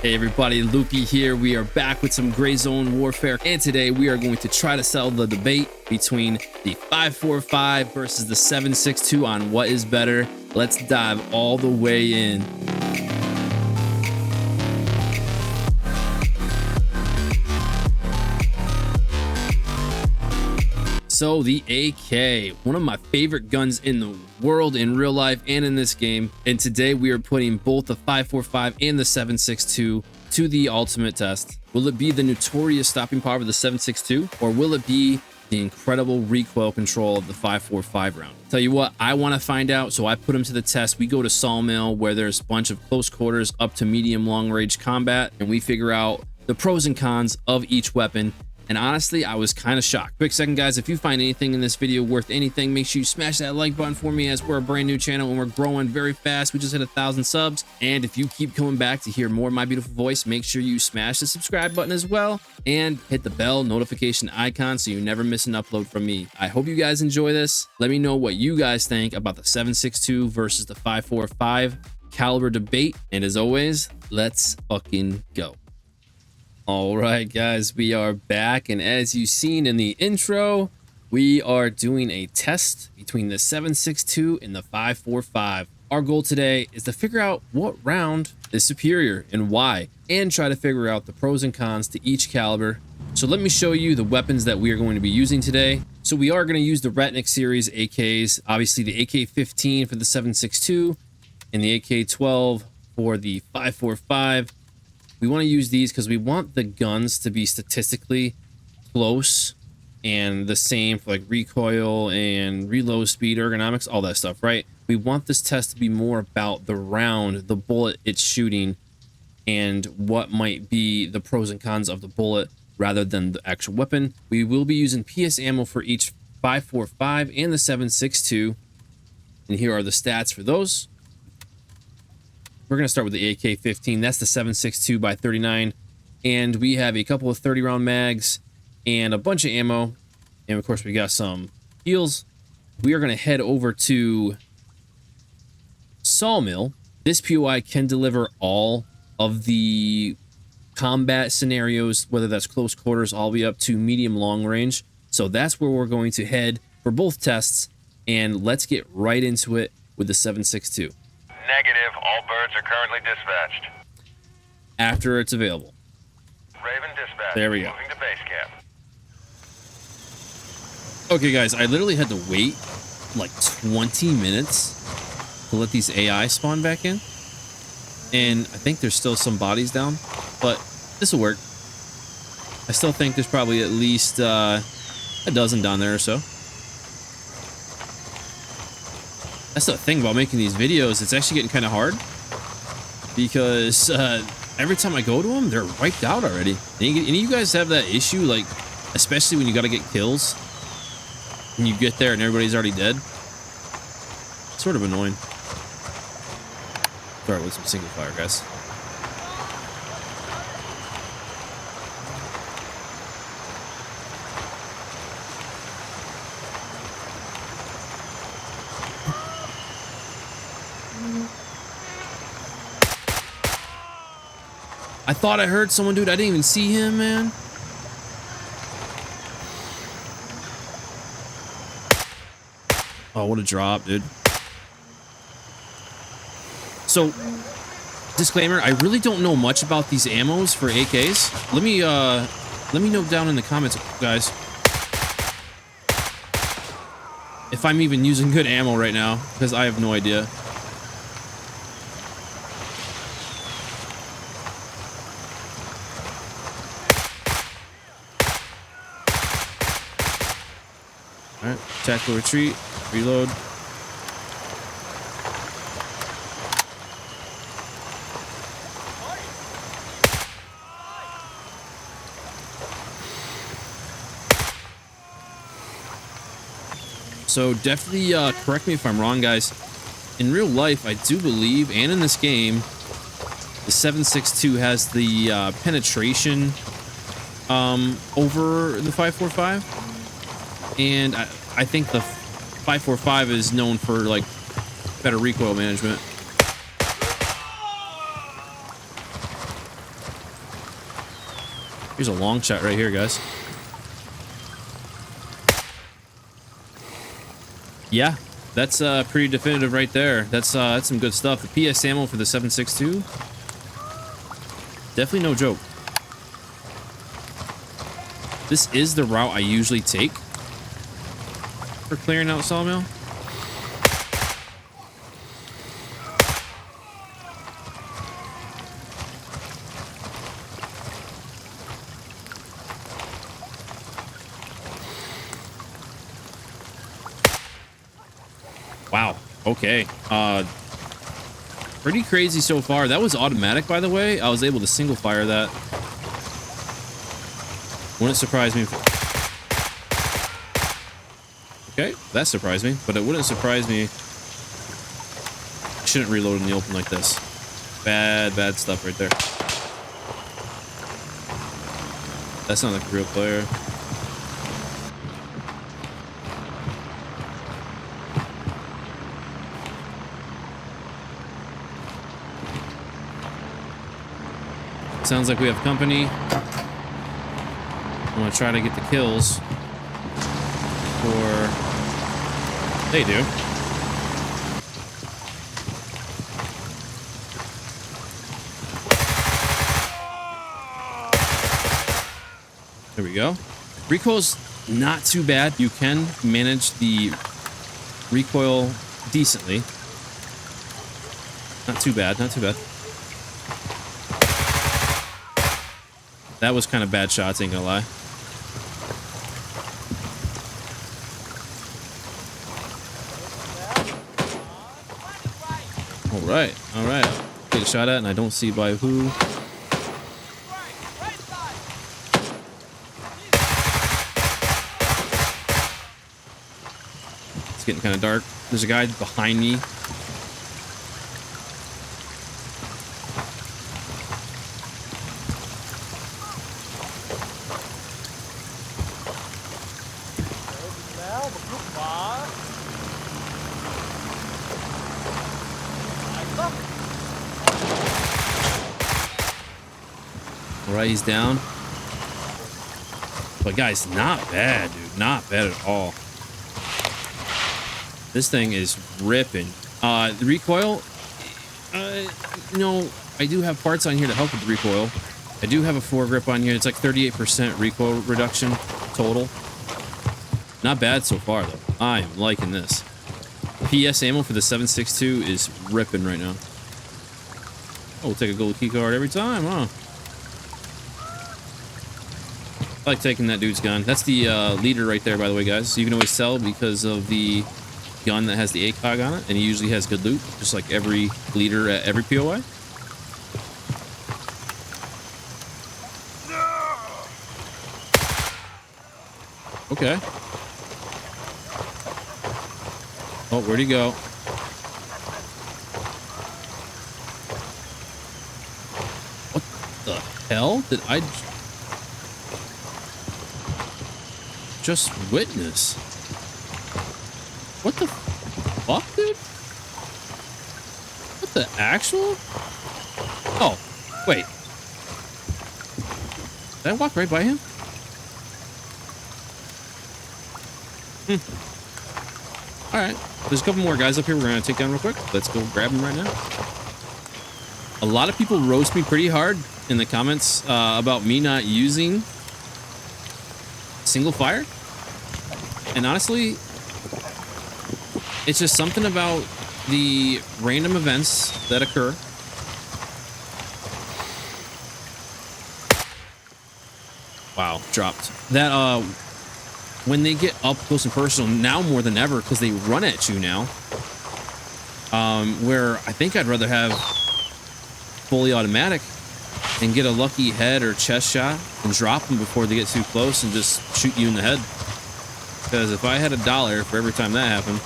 Hey everybody, Loopy here. We are back with some Gray Zone Warfare, and today we are going to try to settle the debate between the 5.45 versus the 7.62 on what is better. Let's dive all the way in. So the AK, one of my favorite guns in the world in real life and in this game. And today we are putting both the 5.45 and the 7.62 to the ultimate test. Will it be the notorious stopping power of the 7.62, or will it be the incredible recoil control of the 5.45 round? Tell you what, I want to find out, so I put them to the test. We go to Sawmill, where there's a bunch of close quarters up to medium long range combat, and we figure out the pros and cons of each weapon. And honestly, I was kind of shocked. Quick second, guys, if you find anything in this video worth anything, make sure you smash that like button for me, as we're a brand new channel and we're growing very fast. We just hit 1,000 subs. And if you keep coming back to hear more of my beautiful voice, make sure you smash the subscribe button as well and hit the bell notification icon so you never miss an upload from me. I hope you guys enjoy this. Let me know what you guys think about the 7.62 versus the 5.45 caliber debate. And as always, let's fucking go. All right, guys, we are back, and as you've seen in the intro, we are doing a test between the 7.62 and the 5.45. Our goal today is to figure out what round is superior and why, and try to figure out the pros and cons to each caliber. So let me show you the weapons that we are going to be using today. So we are going to use the Retnik series AKs, obviously the AK-15 for the 7.62 and the AK-12 for the 5.45. We want to use these because we want the guns to be statistically close and the same for like recoil and reload speed, ergonomics, all that stuff, right? We want this test to be more about the round, the bullet it's shooting, and what might be the pros and cons of the bullet rather than the actual weapon. We will be using PS ammo for each 5.45 and the 7.62, and here are the stats for those. We're going to start with the AK-15. That's the 7.62 by 39. And we have a couple of 30-round mags and a bunch of ammo. And, of course, we got some heals. We are going to head over to Sawmill. This POI can deliver all of the combat scenarios, whether that's close quarters all the way up to medium-long range. So that's where we're going to head for both tests. And let's get right into it with the 7.62. Negative. All birds are currently dispatched. After it's available. Raven dispatched. There we go. Moving to base camp. Okay, guys, I literally had to wait like 20 minutes to let these AI spawn back in. And I think there's still some bodies down, but this will work. I still think there's probably at least a dozen down there or so. That's the thing about making these videos. It's actually getting kind of hard because every time I go to them, they're wiped out already. Any of you guys have that issue, like, especially when you got to get kills and you get there and everybody's already dead? It's sort of annoying. Start with some single fire, guys. I thought I heard someone, dude. I didn't even see him, man. Oh, what a drop, dude. So, disclaimer, I really don't know much about these ammos for AKs. Let me know down in the comments, guys, if I'm even using good ammo right now, because I have no idea. Alright, tactical retreat, reload. So definitely correct me if I'm wrong, guys. In real life, I do believe, and in this game, the 7.62 has the penetration over the 5.45. And I think the 5.45 is known for like better recoil management. Here's a long shot right here, guys. Yeah, that's pretty definitive right there. That's some good stuff. The PS ammo for the 7.62, definitely no joke. This is the route I usually take for clearing out Sawmill. Wow. Okay. Pretty crazy so far. That was automatic, by the way. I was able to single fire that. Wouldn't surprise me. Okay, that surprised me, but it wouldn't surprise me. I shouldn't reload in the open like this. Bad stuff right there. That's not like a real player. Sounds like we have company. I'm gonna try to get the kills. Or they do. There we go. Recoil's not too bad. You can manage the recoil decently. Not too bad, not too bad. That was kind of bad shots, ain't gonna lie. All right. Get a shot at, and I don't see by who. It's getting kind of dark. There's a guy behind me. All right, he's down. But guys, not bad, dude. Not bad at all. This thing is ripping. The recoil, you know, I do have parts on here to help with the recoil. I do have a foregrip on here. It's like 38% recoil reduction total. Not bad so far, though. I am liking this. PS ammo for the 7.62 is ripping right now. Oh, we'll take a gold key card every time, huh? I like taking that dude's gun. That's the leader right there, by the way, guys. So you can always sell because of the gun that has the ACOG on it, and he usually has good loot, just like every leader at every POI. Okay. Oh, where'd he go? What the hell did I just witness? What the fuck, dude? What the actual? Oh, wait. Did I walk right by him? All right. There's a couple more guys up here we're going to take down real quick. Let's go grab them right now. A lot of people roast me pretty hard in the comments about me not using single fire. And honestly, it's just something about the random events that occur. Wow, dropped. That, when they get up close and personal, now more than ever, because they run at you now, where I think I'd rather have fully automatic and get a lucky head or chest shot and drop them before they get too close and just shoot you in the head. Because if I had $1 for every time that happened,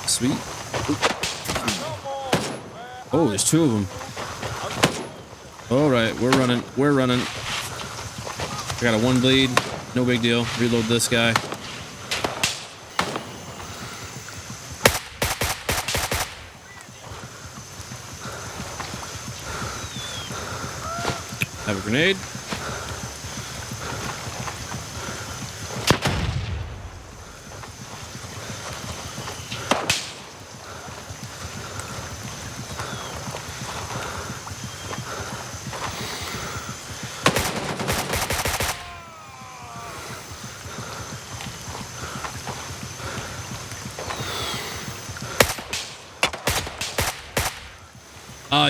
sweet. Oh, there's two of them. All right, we're running. We're running. I got a 1 bleed. No big deal. Reload this guy. Have a grenade.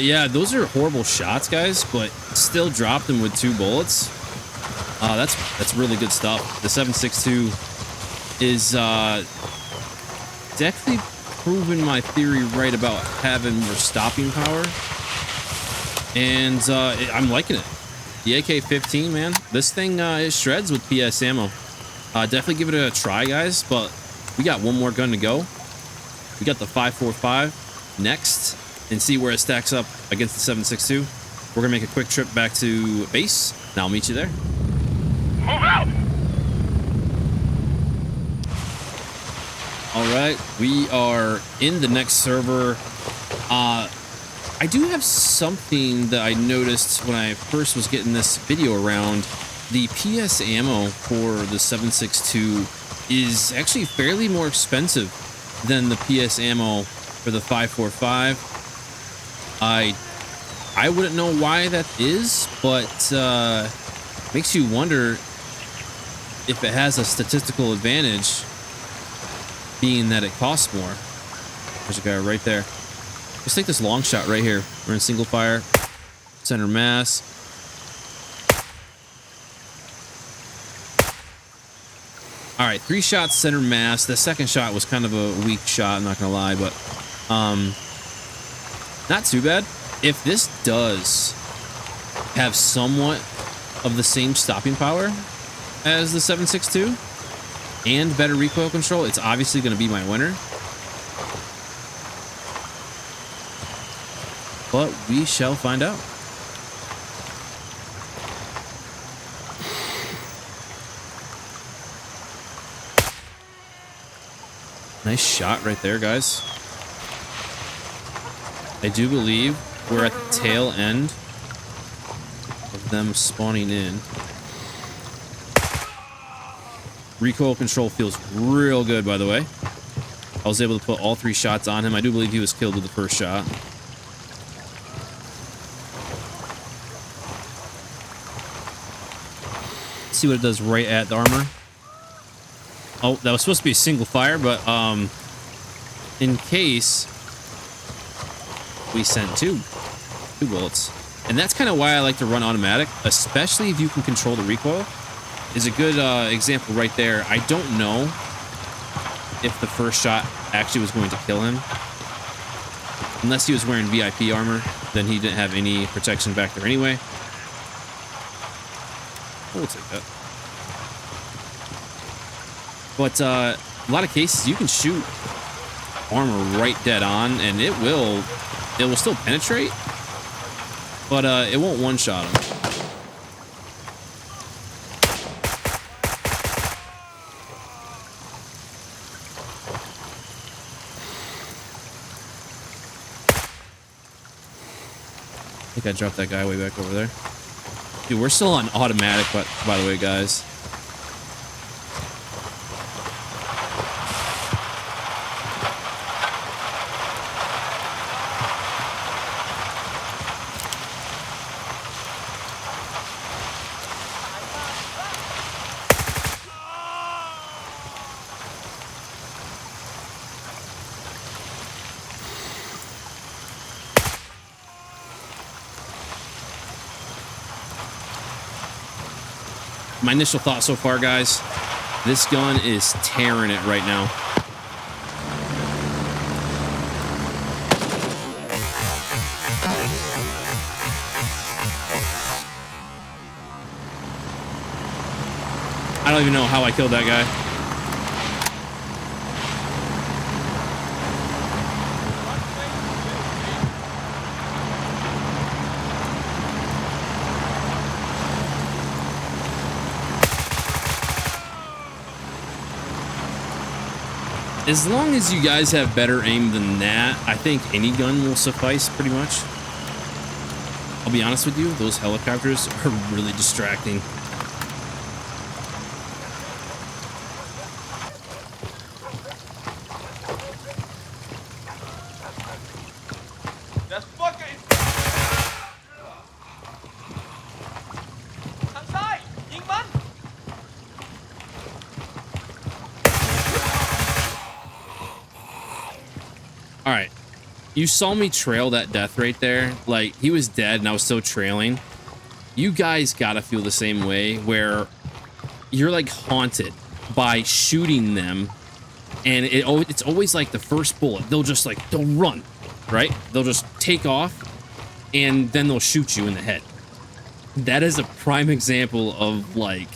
Yeah, those are horrible shots, guys, but still dropped them with 2 bullets. That's really good stuff. The 7.62 is definitely proven my theory right about having more stopping power, and I'm liking it. The AK-15, man, this thing it shreds with PS ammo. Definitely give it a try, guys. But we got one more gun to go. We got the 5.45 next, and see where it stacks up against the 7.62. We're gonna make a quick trip back to base, and I'll meet you there. Move out! All right, we are in the next server. I do have something that I noticed when I first was getting this video around. The PS ammo for the 7.62 is actually fairly more expensive than the PS ammo for the 5.45. I wouldn't know why that is, but makes you wonder if it has a statistical advantage, being that it costs more. There's a guy right there. Let's take this long shot right here. We're in single fire, center mass. All right, 3 shots, center mass. The second shot was kind of a weak shot, I'm not gonna lie, but not too bad. If this does have somewhat of the same stopping power as the 7.62 and better recoil control, it's obviously going to be my winner. But we shall find out. Nice shot right there, guys. I do believe we're at the tail end of them spawning in. Recoil control feels real good, by the way. I was able to put all 3 shots on him. I do believe he was killed with the first shot. Let's see what it does right at the armor. Oh, that was supposed to be a single fire, but in case we sent two bullets. And that's kind of why I like to run automatic, especially if you can control the recoil. Is a good example right there. I don't know if the first shot actually was going to kill him. Unless he was wearing VIP armor, then he didn't have any protection back there anyway. We'll take that. But a lot of cases, you can shoot armor right dead on, and it will still penetrate, but it won't one-shot him. I think I dropped that guy way back over there. Dude, we're still on automatic, but by the way, guys. My initial thought so far, guys, this gun is tearing it right now. I don't even know how I killed that guy. As long as you guys have better aim than that, I think any gun will suffice pretty much. I'll be honest with you, those helicopters are really distracting. All right. You saw me trail that death right there. Like, he was dead and I was still trailing. You guys gotta feel the same way where you're like haunted by shooting them, and it's always like the first bullet. They'll run, right? They'll just take off and then they'll shoot you in the head. That is a prime example of like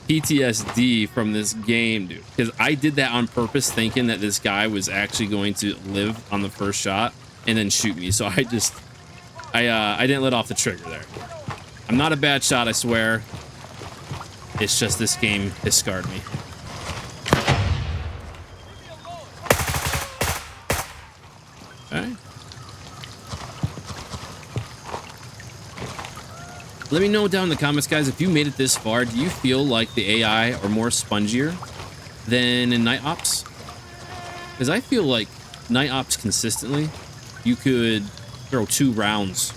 PTSD from this game, dude, because I did that on purpose thinking that this guy was actually going to live on the first shot and then shoot me. So I didn't let off the trigger there. I'm not a bad shot, I swear. It's just this game has scarred me. Okay. Let me know down in the comments, guys, if you made it this far, do you feel like the AI are more spongier than in Night Ops? Because I feel like Night Ops consistently, you could throw 2 rounds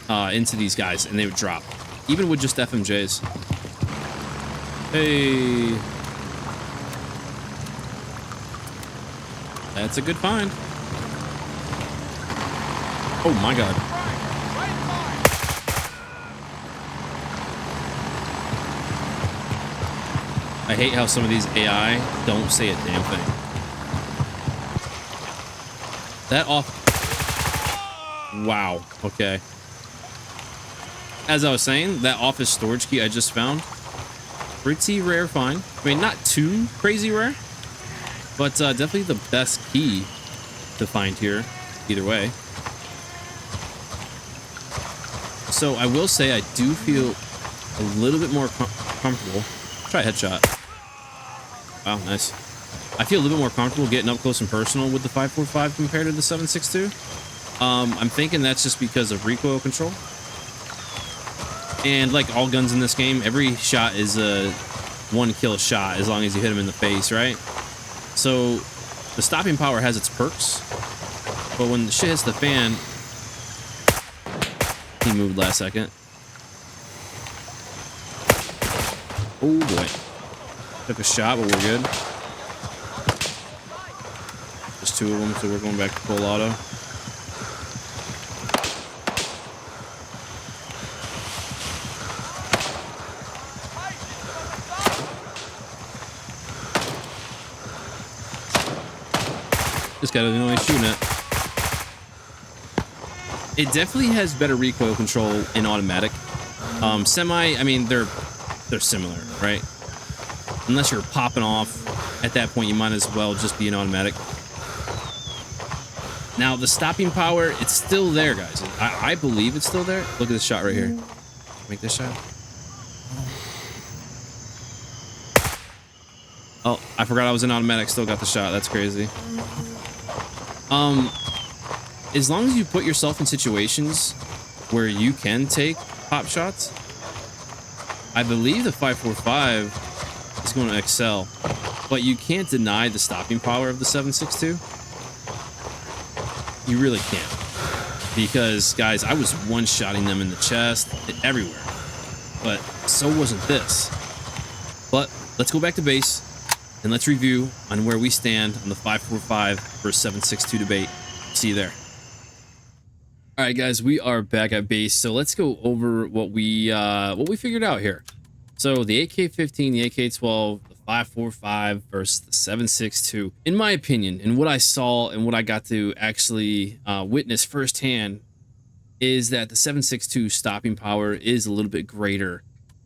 into these guys and they would drop, even with just FMJs. Hey, that's a good find. Oh my god. I hate how some of these AI don't say a damn thing. That off. Wow. Okay. As I was saying, that office storage key I just found, pretty rare find. I mean, not too crazy rare, but definitely the best key to find here, either way. So I will say I do feel a little bit more comfortable. Try a headshot. Wow, nice. I feel a little bit more comfortable getting up close and personal with the 5.45 compared to the 7.62. I'm thinking that's just because of recoil control. And like all guns in this game, every shot is a 1-kill shot as long as you hit him in the face, right? So the stopping power has its perks, but when the shit hits the fan, he moved last second. Oh boy. Took a shot, but we're good. Just 2 of them, so we're going back to full auto. This guy doesn't know he's shooting it. It definitely has better recoil control in automatic. Semi, I mean, they're similar, right? Unless you're popping off, at that point you might as well just be an automatic. Now the stopping power, it's still there, guys. I believe it's still there. Look at this shot right here. Make this shot. Oh, I forgot I was in automatic. Still got the shot. That's crazy. As long as you put yourself in situations where you can take pop shots, I believe the 5.45 is going to excel, but you can't deny the stopping power of the 7.62. You really can't, because guys, I was one-shotting them in the chest, everywhere, but so wasn't this. But let's go back to base and let's review on where we stand on the 5.45 versus 7.62 debate. See you there. All right, guys, we are back at base, so let's go over what we figured out here. So the AK-15, the AK-12, the 5.45 versus the 7.62. In my opinion, and what I saw and what I got to actually witness firsthand, is that the 7.62 stopping power is a little bit greater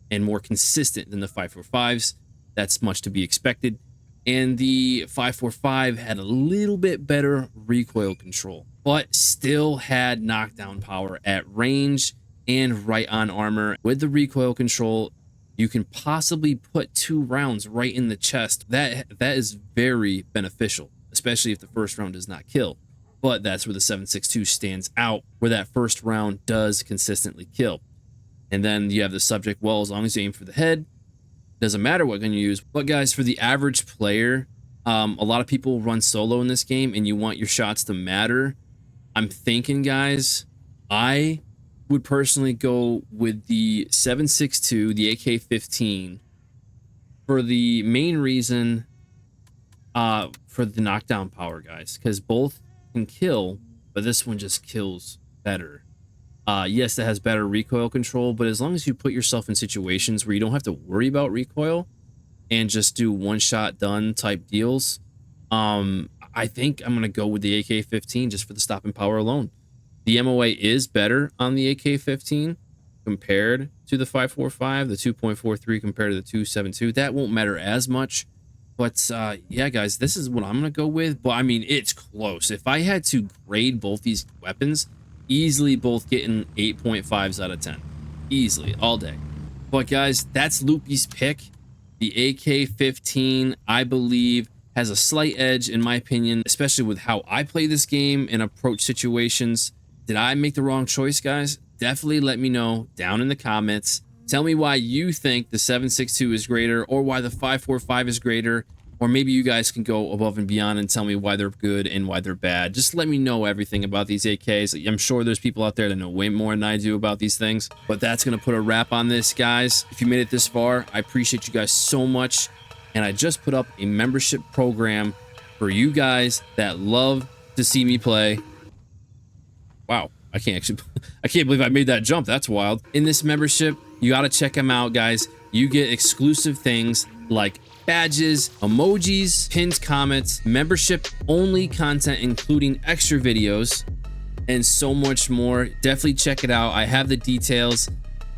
and more consistent than the 5.45s. That's much to be expected. And the 5.45 had a little bit better recoil control, but still had knockdown power at range and right on armor. With the recoil control, you can possibly put 2 rounds right in the chest. That is very beneficial, especially if the first round does not kill. but that's where the 7.62 stands out, where that first round does consistently kill. And then you have the subject, well, as long as you aim for the head, doesn't matter what gun you use. But guys, for the average player, a lot of people run solo in this game and you want your shots to matter. I'm thinking, guys, I would personally go with the 7.62, the AK-15, for the main reason, for the knockdown power, guys, because both can kill, but this one just kills better. Yes, it has better recoil control, but as long as you put yourself in situations where you don't have to worry about recoil and just do one shot done type deals, I think I'm gonna go with the AK-15 just for the stopping power alone. The MOA is better on the AK-15 compared to the 5.45, the 2.43 compared to the 2.72. That won't matter as much, but yeah, guys, this is what I'm gonna go with. But I mean, it's close. If I had to grade both these weapons, easily both getting 8.5s out of 10, easily all day. But guys, that's Loopy's pick. The AK-15, I believe, has a slight edge in my opinion, especially with how I play this game and approach situations. Did I make the wrong choice, guys? Definitely let me know down in the comments. Tell me why you think the 7.62 is greater, or why the 5.45 is greater, or maybe you guys can go above and beyond and tell me why they're good and why they're bad. Just let me know everything about these AKs. I'm sure there's people out there that know way more than I do about these things. But that's going to put a wrap on this, guys. If you made it this far, I appreciate you guys so much. And I just put up a membership program for you guys that love to see me play. Wow, I can't believe I made that jump. That's wild. In this membership, you got to check them out, guys. You get exclusive things like badges, emojis, pinned comments, membership only content, including extra videos, and so much more. Definitely check it out. I have the details.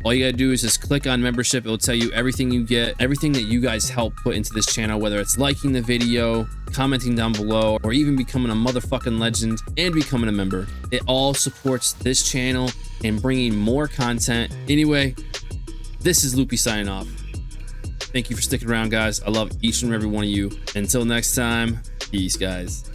All you gotta do is just click on membership. It'll tell you everything you get, everything that you guys help put into this channel, whether it's liking the video, commenting down below, or even becoming a motherfucking legend and becoming a member. It all supports this channel and bringing more content. Anyway, this is Loopy signing off. Thank you for sticking around, guys. I love each and every one of you. Until next time, peace, guys.